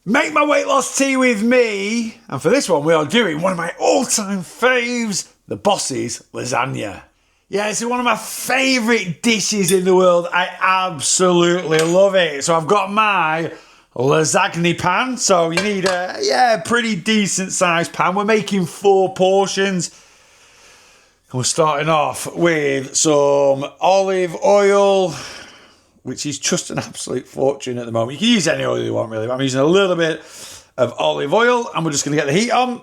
Make my weight loss tea with me. And for this one, we are doing one of my all-time faves, the Bosses Lasagne. Yeah, it's one of my favourite dishes in the world. I absolutely love it. So I've got my Lasagne pan. So you need a pretty decent sized pan. We're making 4 portions. And we're starting off with some olive oil, which is just an absolute fortune at the moment. You can use any oil you want, really. But I'm using a little bit of olive oil, and we're just going to get the heat on.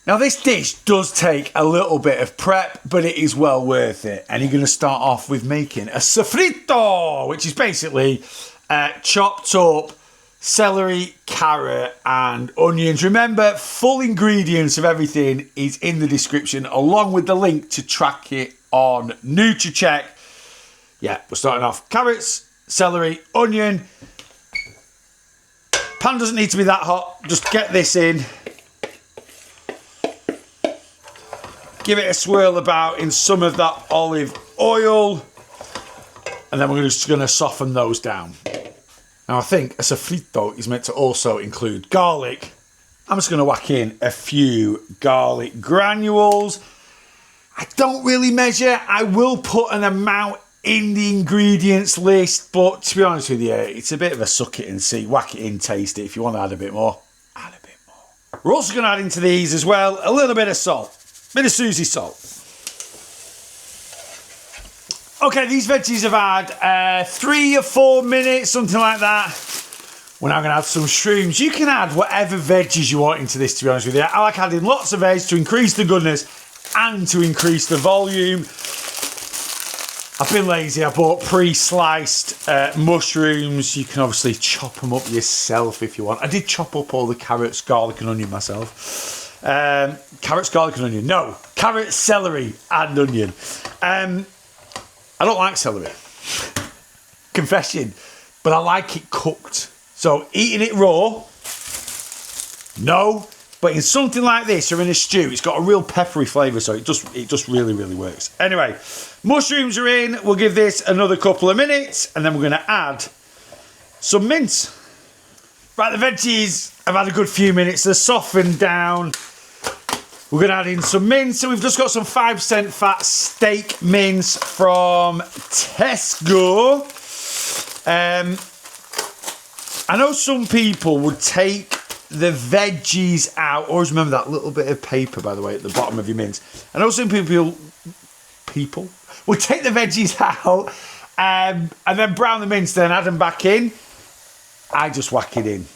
Now, this dish does take a little bit of prep, but it is well worth it. And you're going to start off with making a sofrito, which is basically chopped up celery, carrot and onions. Remember, full ingredients of everything is in the description, along with the link to track it on NutriCheck. Yeah, we're starting off carrots, celery, onion. Pan doesn't need to be that hot. Just get this in. Give it a swirl about in some of that olive oil. And then we're just going to soften those down. Now, I think a sofrito is meant to also include garlic. I'm just going to whack in a few garlic granules. I don't really measure. I will put an amount in the ingredients list, but to be honest with you, it's a bit of a suck it and see, whack it in, taste it. If you want to add a bit more, add a bit more. We're also going to add into these as well a little bit of salt, bit of Susie salt. Okay, these veggies have had 3 or 4 minutes, something like that. We're now going to add some shrooms. You can add whatever veggies you want into this, to be honest with you. I like adding lots of veg to increase the goodness and to increase the volume. I've been lazy. I bought pre-sliced mushrooms. You can obviously chop them up yourself if you want. I did chop up all the carrots, garlic and onion myself. Carrots, garlic and onion. No, carrots, celery and onion. I don't like celery, confession, but I like it cooked. So eating it raw, no, but in something like this or in a stew, it's got a real peppery flavour, so it just really, really works. Anyway, mushrooms are in. We'll give this another couple of minutes, and then we're going to add some mince. Right, the veggies have had a good few minutes. They're softened down. We're going to add in some mince. So we've just got some 5% fat steak mince from Tesco. I know some people would take the veggies out. Always remember that little bit of paper, by the way, at the bottom of your mince. I know some people would take the veggies out and then brown the mince, then add them back in. I just whack it in.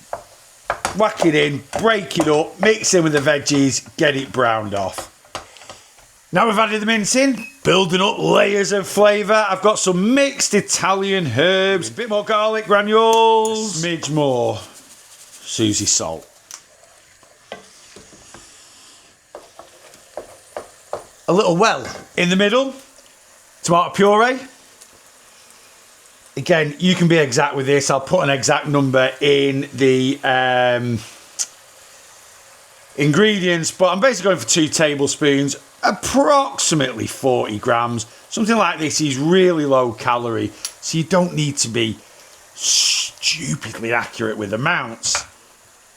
Whack it in, break it up, mix in with the veggies, get it browned off. Now we've added the mince in, building up layers of flavour. I've got some mixed Italian herbs, a bit more garlic granules, a smidge more Susie salt. A little well in the middle, tomato puree. Again, you can be exact with this. I'll put an exact number in the ingredients, but I'm basically going for 2 tablespoons, approximately 40 grams. Something like this is really low calorie, so you don't need to be stupidly accurate with amounts.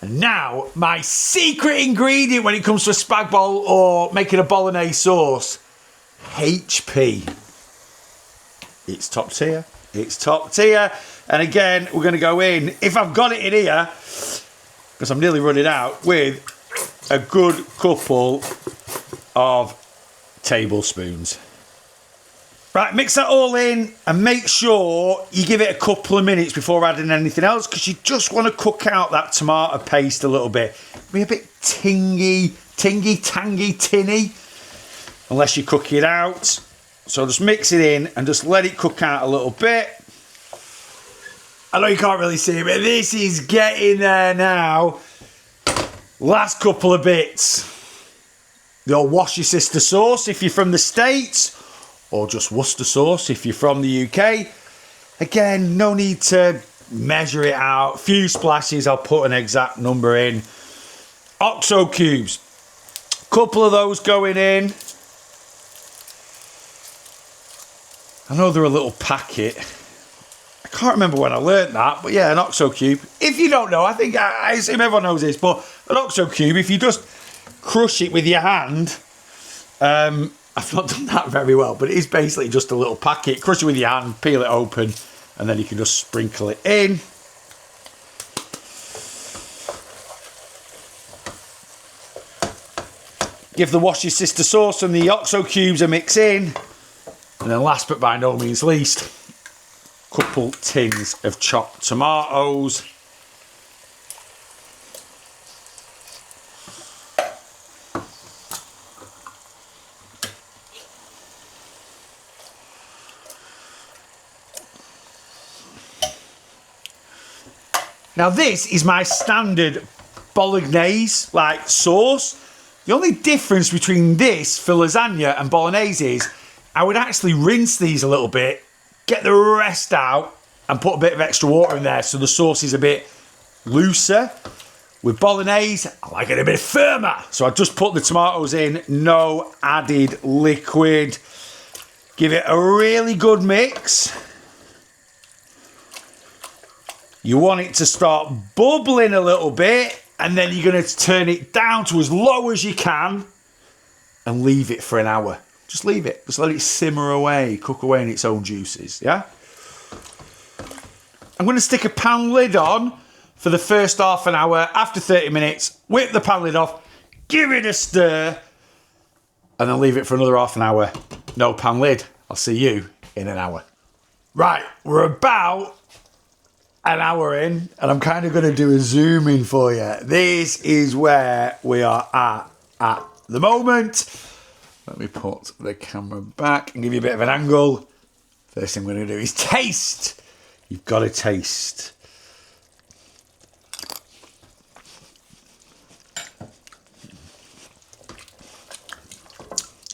And now, my secret ingredient when it comes to a spag bol or making a bolognese sauce, HP. It's top tier. It's top tier. And again, we're going to go in, if I've got it in here, because I'm nearly running out, with a good couple of tablespoons. Right, mix that all in and make sure you give it a couple of minutes before adding anything else, because you just want to cook out that tomato paste a little bit. Be a bit tingy, tangy, tinny, unless you cook it out. So just mix it in and just let it cook out a little bit. I know you can't really see it, but this is getting there now. Last couple of bits. The old Wash Your Sister sauce if you're from the States, or just Worcester sauce if you're from the UK. Again, no need to measure it out. A few splashes, I'll put an exact number in. OXO cubes. Couple of those going in. I know they're a little packet. I can't remember when I learnt that, but yeah, an OXO cube. If you don't know, I think I assume everyone knows this, but an OXO cube, if you just crush it with your hand, I've not done that very well, but it is basically just a little packet. Crush it with your hand, peel it open, and then you can just sprinkle it in. Give the Wash Your Sister sauce and the OXO cubes a mix in. And then last but by no means least, a couple tins of chopped tomatoes. Now this is my standard bolognese like sauce. The only difference between this for lasagna and bolognese is I would actually rinse these a little bit, get the rest out and put a bit of extra water in there so the sauce is a bit looser. With bolognese, I like it a bit firmer. So I just put the tomatoes in, no added liquid. Give it a really good mix. You want it to start bubbling a little bit, and then you're going to turn it down to as low as you can and leave it for an hour. Just leave it. Just let it simmer away, cook away in its own juices, yeah? I'm going to stick a pan lid on for the first half an hour. After 30 minutes, whip the pan lid off, give it a stir, and then leave it for another half an hour. No pan lid. I'll see you in an hour. Right, we're about an hour in, and I'm kind of going to do a zoom in for you. This is where we are at the moment. Let me put the camera back and give you a bit of an angle. First thing we're going to do is taste. You've got to taste.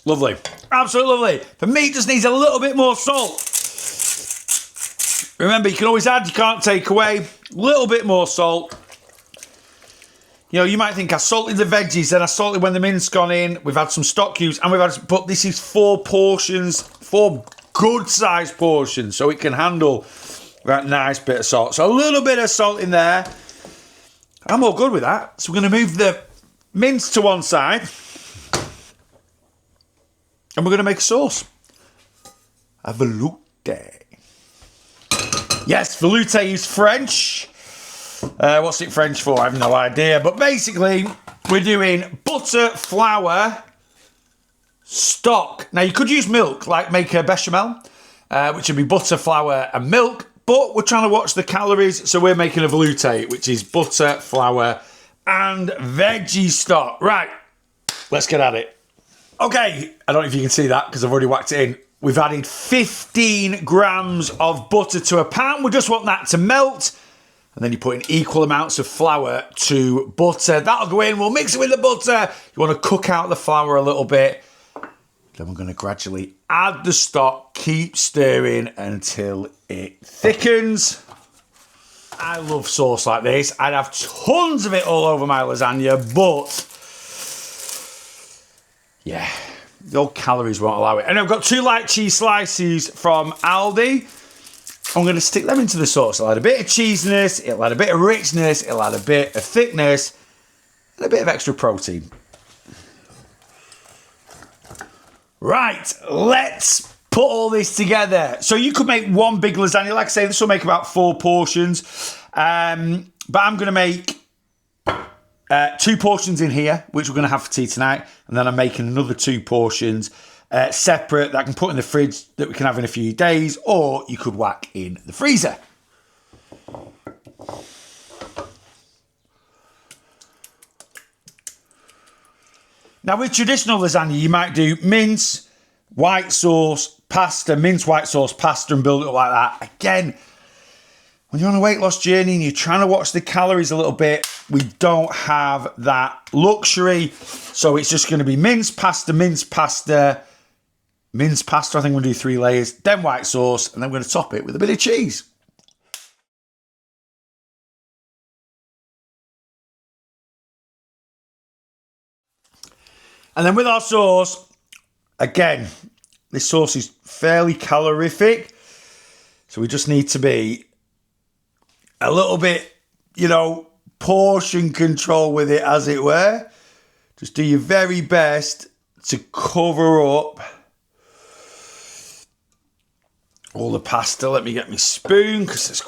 Lovely. Absolutely lovely. The meat just needs a little bit more salt. Remember, you can always add, you can't take away. A little bit more salt. You know, you might think I salted the veggies, then I salted when the mince gone in. We've had some stock cubes, and we've had, but this is 4 portions, 4 good-sized portions, so it can handle that nice bit of salt. So a little bit of salt in there. I'm all good with that. So we're going to move the mince to one side, and we're going to make a sauce. A velouté. Yes, velouté is French. What's it French for? I have no idea. But basically, we're doing butter, flour, stock. Now, you could use milk, like make a bechamel, which would be butter, flour, and milk. But we're trying to watch the calories, so we're making a velouté, which is butter, flour, and veggie stock. Right, let's get at it. Okay, I don't know if you can see that because I've already whacked it in. We've added 15 grams of butter to a pan. We just want that to melt. And then you put in equal amounts of flour to butter. That'll go in. We'll mix it with the butter. You want to cook out the flour a little bit. Then we're going to gradually add the stock. Keep stirring until it thickens. I love sauce like this. I'd have tons of it all over my lasagna, but yeah, the old calories won't allow it. And I've got 2 light cheese slices from Aldi. I'm going to stick them into the sauce. It'll add a bit of cheesiness, it'll add a bit of richness, it'll add a bit of thickness, and a bit of extra protein. Right, let's put all this together. So you could make one big lasagna. Like I say, this will make about 4 portions. But I'm going to make 2 portions in here, which we're going to have for tea tonight. And then I'm making another 2 portions separate that I can put in the fridge that we can have in a few days, or you could whack in the freezer. Now with traditional lasagna, you might do mince, white sauce, pasta, mince, white sauce, pasta, and build it up like that. Again, when you're on a weight loss journey and you're trying to watch the calories a little bit, we don't have that luxury. So it's just going to be mince pasta, mince pasta. Mince pasta, I think we're going to do 3 layers, then white sauce, and then we're going to top it with a bit of cheese. And then with our sauce, again, This sauce is fairly calorific, so we just need to be a little bit, you know, portion control with it, as it were. Just do your very best to cover up all the pasta. Let me get my spoon, because it's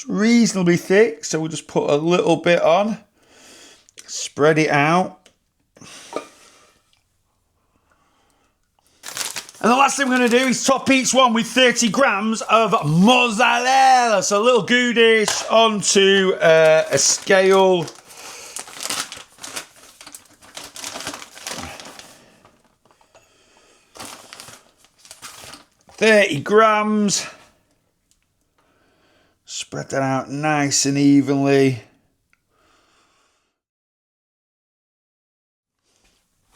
reasonably thick, so we'll just put a little bit on, spread it out. And the last thing we're going to do is top each one with 30 grams of mozzarella. So a little goodish onto a scale. $30 grams. Spread that out nice and evenly.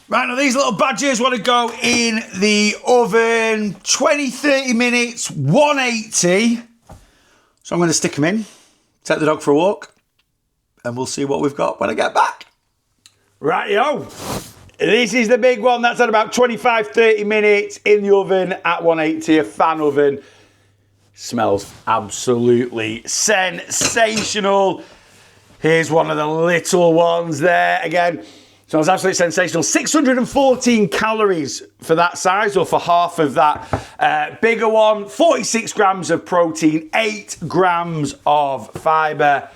Right, now these little badgers want to go in the oven 20-30 minutes, 180. So I'm going to stick them in, take the dog for a walk, and we'll see what we've got when I get back. Right-yo. This is the big one. That's at about 25-30 minutes in the oven at 180, a fan oven. Smells absolutely sensational. Here's one of the little ones there again. Smells absolutely sensational. 614 calories for that size, or for half of that bigger one. 46 grams of protein, 8 grams of fibre.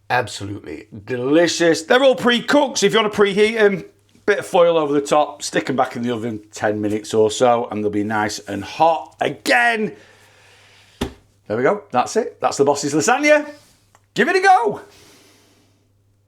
Absolutely delicious. They're all pre-cooked, so if you want to preheat them, bit of foil over the top, stick them back in the oven 10 minutes or so, and they'll be nice and hot again. There we go. That's it. That's the Bosses Lasagne. Give it a go.